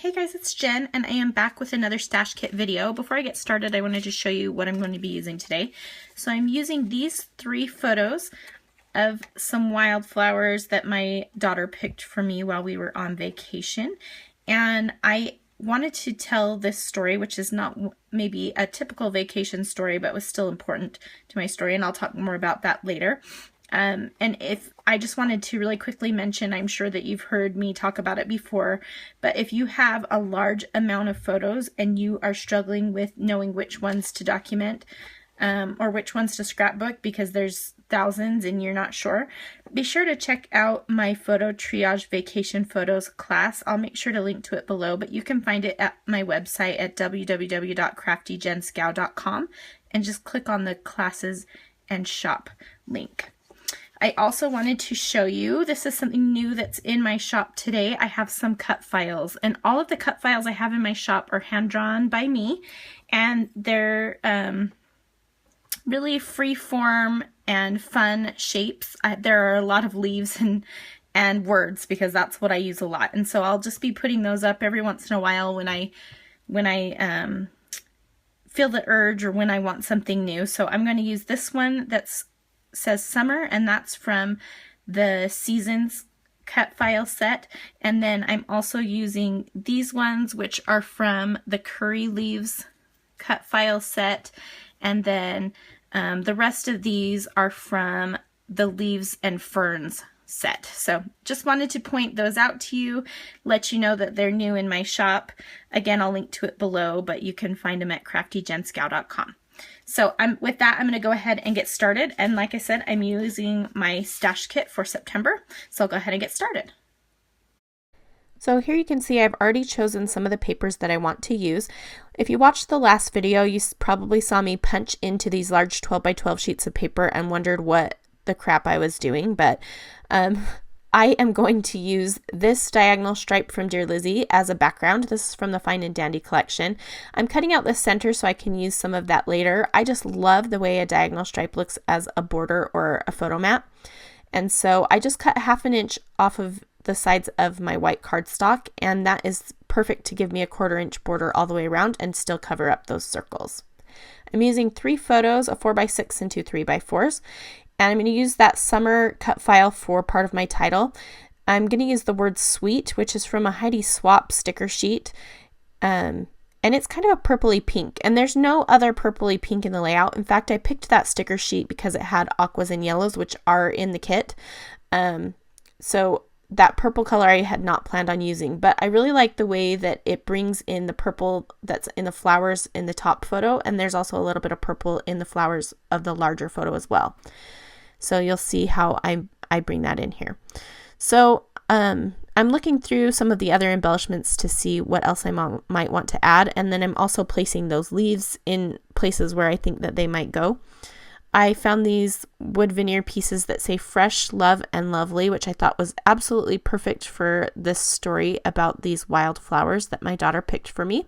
Hey guys, it's Jen, and I am back with another stash kit video. Before I get started, I wanted to show you what I'm going to be using today. So I'm using these 3 photos of some wildflowers that my daughter picked for me while we were on vacation. And I wanted to tell this story, which is not maybe a typical vacation story, but was still important to my story, and I'll talk more about that later. And if I just wanted to really quickly mention, I'm sure that you've heard me talk about it before, but if you have a large amount of photos and you are struggling with knowing which ones to document or which ones to scrapbook because there's thousands and you're not sure, be sure to check out my photo triage vacation photos class. I'll make sure to link to it below, but you can find it at my website at www.craftygenschow.com and just click on the classes and shop link. I also wanted to show you, this is something new that's in my shop today. I have some cut files, and all of the cut files I have in my shop are hand-drawn by me, and they're really free-form and fun shapes. There are a lot of leaves and words because that's what I use a lot, and so I'll just be putting those up every once in a while when I feel the urge or when I want something new. So I'm going to use this one that's says summer, and that's from the Seasons cut file set. And then I'm also using these ones, which are from the Curry Leaves cut file set, and then the rest of these are from the Leaves and Ferns set. So just wanted to point those out to you, let you know that they're new in my shop. Again, I'll link to it below, but you can find them at craftygenschow.com. So with that, I'm going to go ahead and get started. And like I said, I'm using my stash kit for September. So I'll go ahead and get started. So here you can see I've already chosen some of the papers that I want to use. If you watched the last video, you probably saw me punch into these large 12 by 12 sheets of paper and wondered what the crap I was doing. But I am going to use this diagonal stripe from Dear Lizzie as a background. This is from the Fine and Dandy collection. I'm cutting out the center so I can use some of that later. I just love the way a diagonal stripe looks as a border or a photo mat. And so I just cut 1/2 inch off of the sides of my white cardstock, and that is perfect to give me a 1/4 inch border all the way around and still cover up those circles. I'm using 3 photos, a 4x6 and 2 3x4s. And I'm going to use that summer cut file for part of my title. I'm going to use the word sweet, which is from a Heidi Swap sticker sheet. And it's kind of a purpley pink. And there's no other purpley pink in the layout. In fact, I picked that sticker sheet because it had aquas and yellows, which are in the kit. So that purple color I had not planned on using. But I really like the way that it brings in the purple that's in the flowers in the top photo. And there's also a little bit of purple in the flowers of the larger photo as well. So you'll see how I bring that in here. So I'm looking through some of the other embellishments to see what else I might want to add. And then I'm also placing those leaves in places where I think that they might go. I found these wood veneer pieces that say fresh, love, and lovely, which I thought was absolutely perfect for this story about these wildflowers that my daughter picked for me.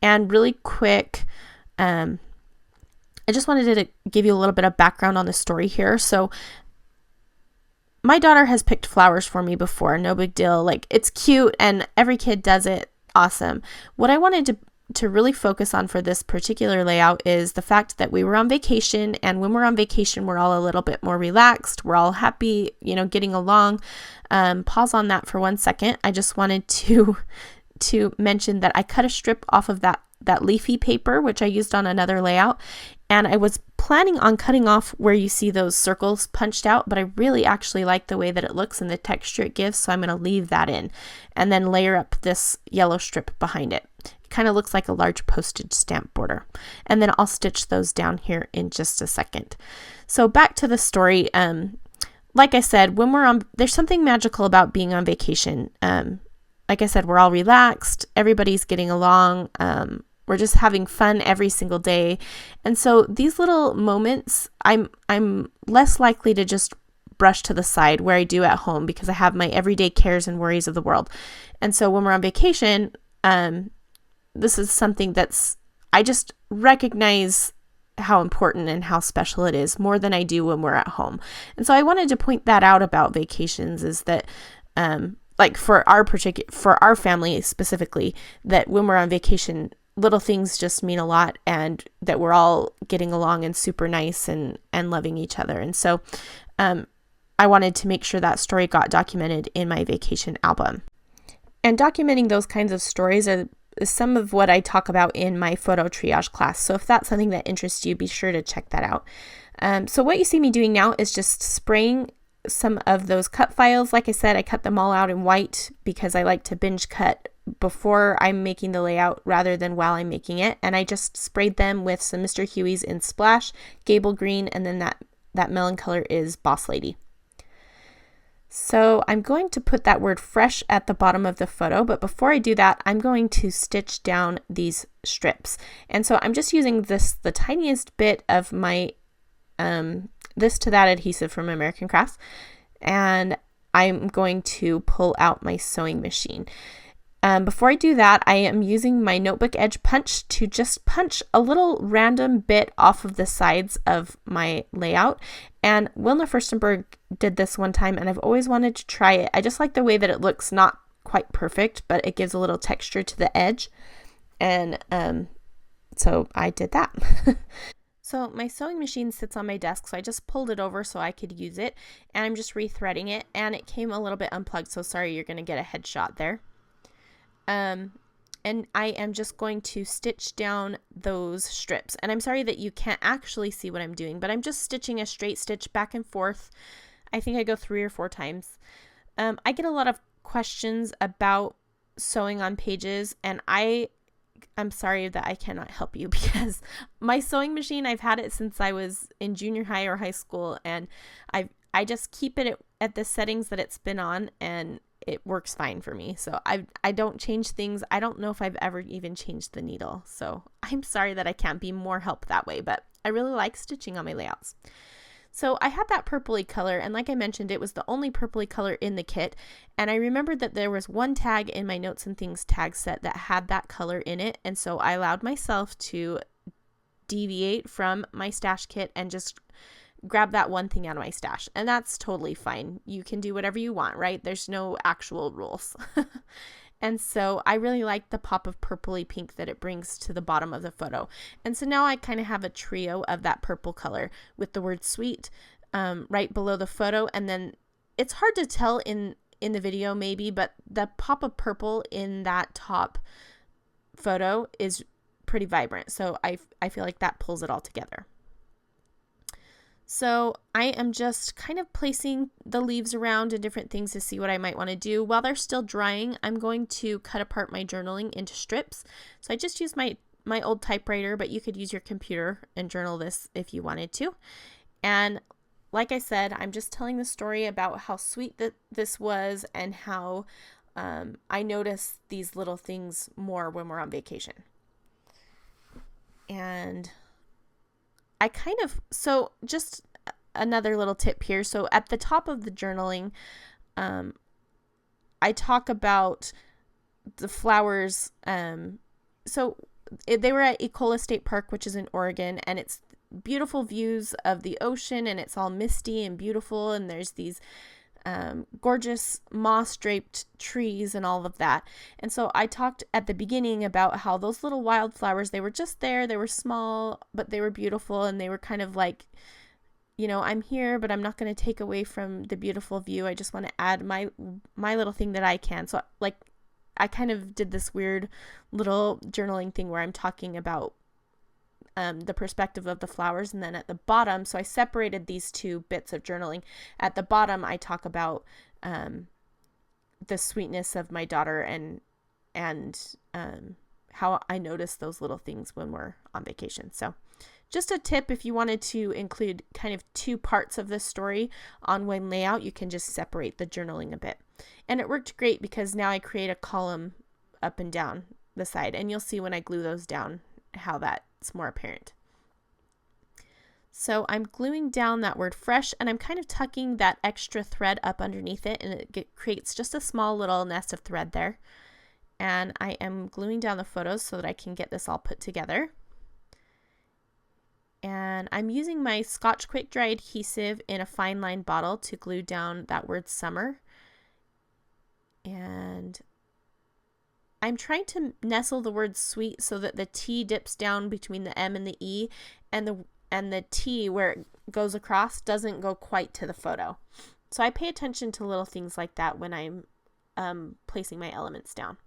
And really quick, I just wanted to give you a little bit of background on the story here. So my daughter has picked flowers for me before, no big deal. Like, it's cute and every kid does it. Awesome. What I wanted to really focus on for this particular layout is the fact that we were on vacation, and when we're on vacation, we're all a little bit more relaxed. We're all happy, getting along. Pause on that for 1 second. I just wanted to mention that I cut a strip off of that leafy paper, which I used on another layout. And I was planning on cutting off where you see those circles punched out, but I really actually like the way that it looks and the texture it gives, so I'm going to leave that in and then layer up this yellow strip behind it. It kind of looks like a large postage stamp border. And then I'll stitch those down here in just a second. So back to the story. Like I said, when there's something magical about being on vacation. Like I said, we're all relaxed. Everybody's getting along. We're just having fun every single day. And so these little moments, I'm less likely to just brush to the side where I do at home because I have my everyday cares and worries of the world. And so when we're on vacation, this is something I just recognize how important and how special it is more than I do when we're at home. And so I wanted to point that out about vacations, is that like for our family specifically, that when we're on vacation, little things just mean a lot, and that we're all getting along and super nice and loving each other. And so I wanted to make sure that story got documented in my vacation album. And documenting those kinds of stories is some of what I talk about in my photo triage class. So if that's something that interests you, be sure to check that out. So what you see me doing now is just spraying some of those cut files. Like I said, I cut them all out in white because I like to binge cut before I'm making the layout rather than while I'm making it. And I just sprayed them with some Mr. Huey's in Splash, Gable Green, and then that melon color is Boss Lady. So I'm going to put that word fresh at the bottom of the photo, but before I do that, I'm going to stitch down these strips. And so I'm just using the tiniest bit of my this to that adhesive from American Crafts, and I'm going to pull out my sewing machine. Before I do that, I am using my notebook edge punch to just punch a little random bit off of the sides of my layout. And Wilna Furstenberg did this one time, and I've always wanted to try it. I just like the way that it looks, not quite perfect, but it gives a little texture to the edge. And so I did that. So my sewing machine sits on my desk, so I just pulled it over so I could use it, and I'm just rethreading it, and it came a little bit unplugged, so sorry, you're going to get a headshot there. And I am just going to stitch down those strips. And I'm sorry that you can't actually see what I'm doing, but I'm just stitching a straight stitch back and forth. I think I go 3 or 4 times. I get a lot of questions about sewing on pages, and I'm sorry that I cannot help you, because my sewing machine, I've had it since I was in junior high or high school, and I just keep it at the settings that it's been on, and it works fine for me. So I don't change things. I don't know if I've ever even changed the needle. So I'm sorry that I can't be more help that way, but I really like stitching on my layouts. So I had that purpley color, and like I mentioned, it was the only purpley color in the kit, and I remembered that there was one tag in my Notes and Things tag set that had that color in it, and so I allowed myself to deviate from my stash kit and just grab that one thing out of my stash. And that's totally fine. You can do whatever you want, right? There's no actual rules. And so I really like the pop of purpley pink that it brings to the bottom of the photo. And so now I kind of have a trio of that purple color with the word sweet right below the photo. And then it's hard to tell in the video maybe, but the pop of purple in that top photo is pretty vibrant. So I feel like that pulls it all together. So I am just kind of placing the leaves around and different things to see what I might want to do. While they're still drying, I'm going to cut apart my journaling into strips. So I just used my old typewriter, but you could use your computer and journal this if you wanted to. And like I said, I'm just telling the story about how sweet that this was and how I notice these little things more when we're on vacation. And so just another little tip here. So at the top of the journaling, I talk about the flowers. They were at Ecola State Park, which is in Oregon, and it's beautiful views of the ocean, and it's all misty and beautiful, and there's these gorgeous moss-draped trees and all of that. And so I talked at the beginning about how those little wildflowers, they were just there, they were small, but they were beautiful, and they were kind of like, I'm here, but I'm not going to take away from the beautiful view. I just want to add my little thing that I can. So like I kind of did this weird little journaling thing where I'm talking about the perspective of the flowers, and then at the bottom, so I separated these two bits of journaling. At the bottom, I talk about the sweetness of my daughter and how I notice those little things when we're on vacation. So just a tip, if you wanted to include kind of 2 parts of this story on one layout, you can just separate the journaling a bit. And it worked great because now I create a column up and down the side, and you'll see when I glue those down how that's more apparent. So I'm gluing down that word fresh, and I'm kind of tucking that extra thread up underneath it, and it creates just a small little nest of thread there. And I am gluing down the photos so that I can get this all put together. And I'm using my Scotch Quick Dry adhesive in a fine line bottle to glue down that word summer. And I'm trying to nestle the word sweet so that the T dips down between the M and the E, and the T where it goes across doesn't go quite to the photo. So I pay attention to little things like that when I'm placing my elements down.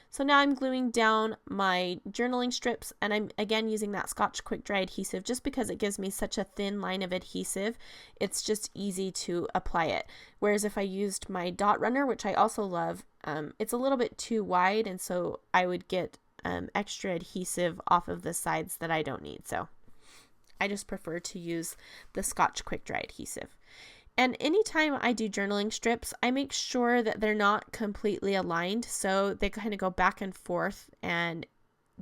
So now I'm gluing down my journaling strips, and I'm again using that Scotch Quick Dry adhesive just because it gives me such a thin line of adhesive. It's just easy to apply it. Whereas if I used my dot runner, which I also love, it's a little bit too wide, and so I would get extra adhesive off of the sides that I don't need. So I just prefer to use the Scotch Quick Dry adhesive. And anytime I do journaling strips, I make sure that they're not completely aligned, so they kind of go back and forth and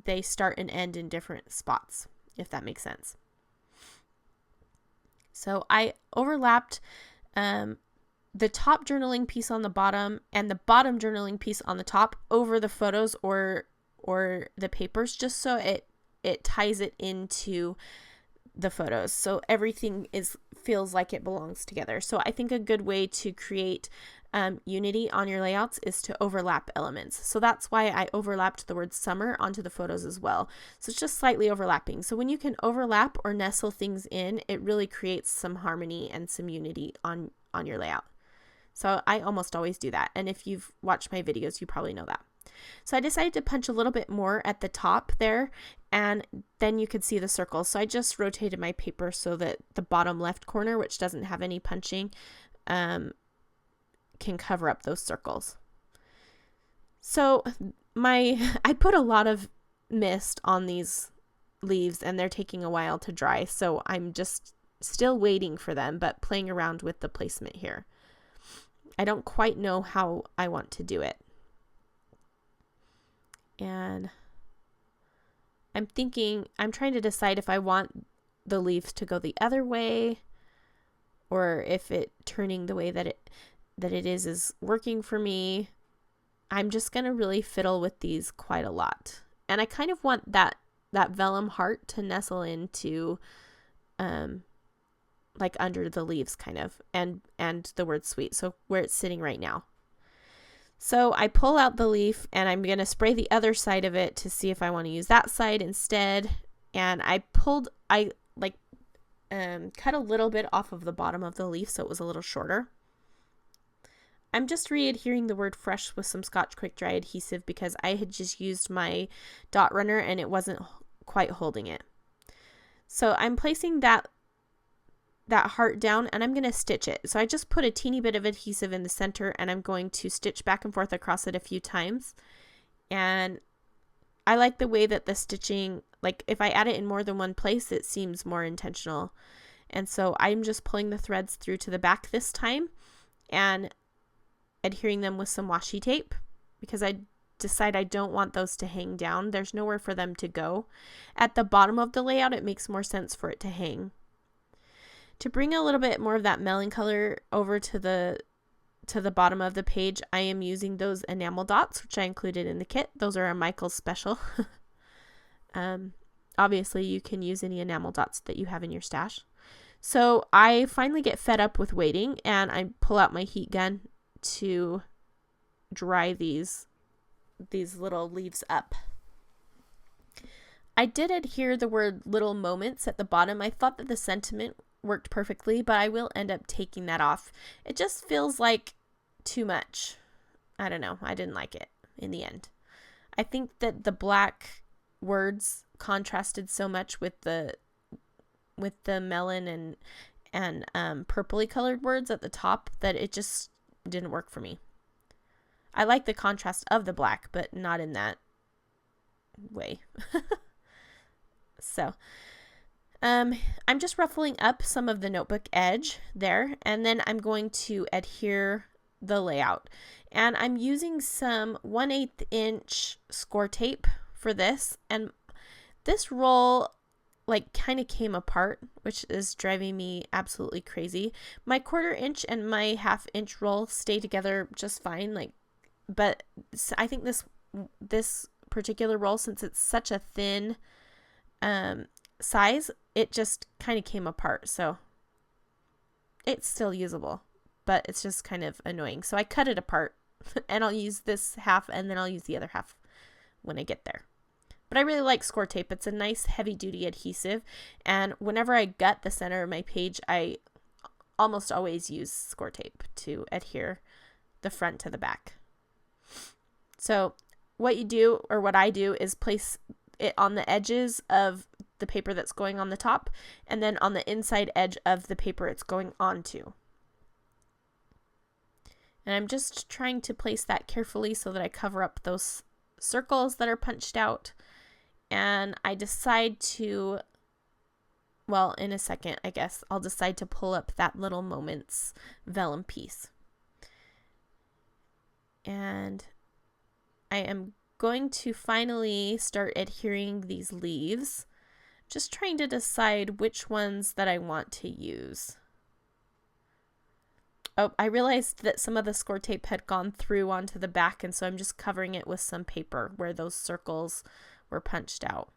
they start and end in different spots, if that makes sense. So I overlapped the top journaling piece on the bottom and the bottom journaling piece on the top over the photos or the papers, just so it ties it into the photos, so everything feels like it belongs together. So I think a good way to create unity on your layouts is to overlap elements. So that's why I overlapped the word summer onto the photos as well. So it's just slightly overlapping. So when you can overlap or nestle things in, it really creates some harmony and some unity on your layout. So I almost always do that. And if you've watched my videos, you probably know that. So I decided to punch a little bit more at the top there, and then you could see the circles. So I just rotated my paper so that the bottom left corner, which doesn't have any punching, can cover up those circles. So I put a lot of mist on these leaves, and they're taking a while to dry. So I'm just still waiting for them, but playing around with the placement here. I don't quite know how I want to do it. And I'm trying to decide if I want the leaves to go the other way, or if it turning the way that it is working for me. I'm just going to really fiddle with these quite a lot. And I kind of want that vellum heart to nestle into like under the leaves kind of, and the word sweet, so where it's sitting right now. So I pull out the leaf, and I'm going to spray the other side of it to see if I want to use that side instead. And I cut a little bit off of the bottom of the leaf so it was a little shorter. I'm just re-adhering the word fresh with some Scotch Quick Dry adhesive because I had just used my dot runner and it wasn't quite holding it. So I'm placing that heart down, and I'm going to stitch it. So I just put a teeny bit of adhesive in the center, and I'm going to stitch back and forth across it a few times. And I like the way that the stitching, like if I add it in more than one place, it seems more intentional. And so I'm just pulling the threads through to the back this time and adhering them with some washi tape because I decide I don't want those to hang down. There's nowhere for them to go. At the bottom of the layout, it makes more sense for it to hang. To bring a little bit more of that melon color over to the bottom of the page, I am using those enamel dots, which I included in the kit. Those are a Michael's special. Obviously, you can use any enamel dots that you have in your stash. So I finally get fed up with waiting, and I pull out my heat gun to dry these little leaves up. I did adhere the word little moments at the bottom. I thought that the sentiment worked perfectly, but I will end up taking that off. It just feels like too much. I don't know. I didn't like it in the end. I think that the black words contrasted so much with the melon and purpley colored words at the top that it just didn't work for me. I like the contrast of the black, but not in that way. So I'm just ruffling up some of the notebook edge there, and then I'm going to adhere the layout. And I'm using some 1/8 inch score tape for this, and this roll like kind of came apart, which is driving me absolutely crazy. My 1/4 inch and my 1/2 inch roll stay together just fine, but I think this particular roll, since it's such a thin size, it just kind of came apart. So it's still usable, but it's just kind of annoying. So I cut it apart and I'll use this half and then I'll use the other half when I get there. But I really like score tape. It's a nice heavy duty adhesive, and whenever I gut the center of my page, I almost always use score tape to adhere the front to the back. So what you do, or what I do, is place it on the edges of the paper that's going on the top, and then on the inside edge of the paper it's going onto. And I'm just trying to place that carefully so that I cover up those circles that are punched out. And I decide to, well, in a second, I guess, I'll decide to pull up that Little Moments vellum piece. And I am going to finally start adhering these leaves, just trying to decide which ones that I want to use. Oh, I realized that some of the score tape had gone through onto the back, and so I'm just covering it with some paper where those circles were punched out.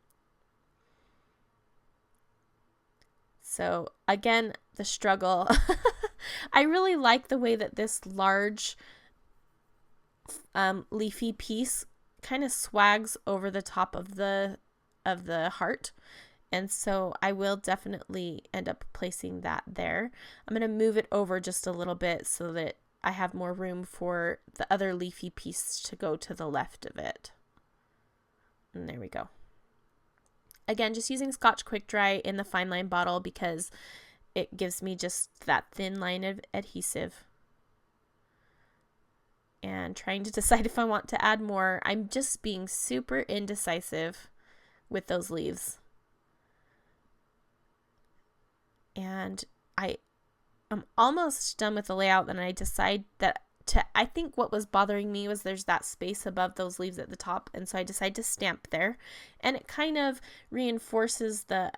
So again, the struggle. I really like the way that this large leafy piece kind of swags over the top of the heart. And so I will definitely end up placing that there. I'm going to move it over just a little bit so that I have more room for the other leafy piece to go to the left of it. And there we go. Again, just using Scotch Quick Dry in the fine line bottle because it gives me just that thin line of adhesive. And trying to decide if I want to add more. I'm just being super indecisive with those leaves. And I'm almost done with the layout, and I decide that I think what was bothering me was there's that space above those leaves at the top, and so I decide to stamp there, and it kind of reinforces the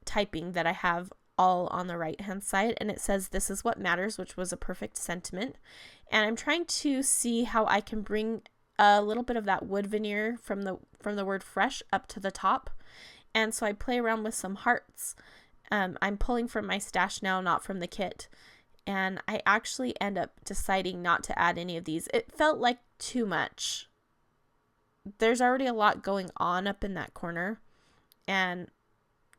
typing that I have all on the right hand side, and it says "This is what matters," which was a perfect sentiment. And I'm trying to see how I can bring a little bit of that wood veneer from the word fresh up to the top. And so I play around with some hearts. I'm pulling from my stash now, not from the kit. And I actually end up deciding not to add any of these. It felt like too much. There's already a lot going on up in that corner. And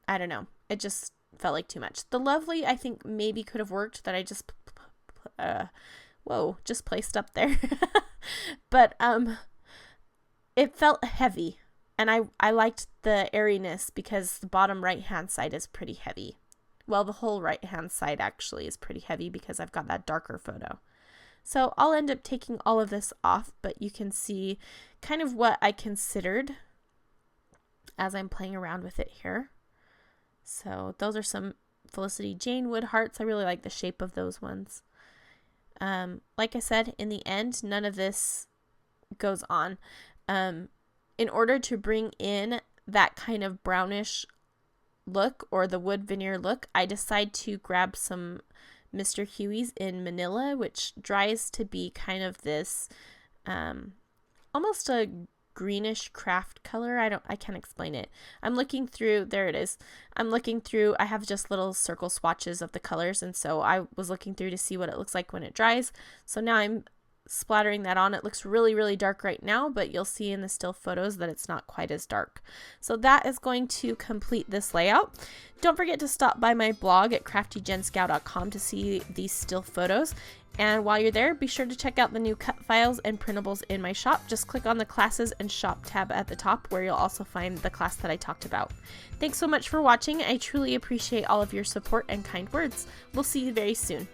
I don't know. It just felt like too much. The lovely, I think, maybe could have worked, that I just, just placed up there. But it felt heavy. And I liked the airiness because the bottom right-hand side is pretty heavy. Well, the whole right-hand side actually is pretty heavy because I've got that darker photo. So I'll end up taking all of this off, but you can see kind of what I considered as I'm playing around with it here. So those are some Felicity Jane wood hearts. I really like the shape of those ones. Like I said, in the end, none of this goes on. In order to bring in that kind of brownish look, or the wood veneer look, I decide to grab some Mr. Huey's in Manila, which dries to be kind of this almost a greenish craft color. I can't explain it. I'm looking through, there it is. I'm looking through, I have just little circle swatches of the colors, and so I was looking through to see what it looks like when it dries. So now I'm splattering that on. It looks really, really dark right now, but you'll see in the still photos that it's not quite as dark. So that is going to complete this layout. Don't forget to stop by my blog at CraftyJenSchow.com to see these still photos. And while you're there, be sure to check out the new cut files and printables in my shop. Just click on the classes and shop tab at the top, where you'll also find the class that I talked about. Thanks so much for watching. I truly appreciate all of your support and kind words. We'll see you very soon.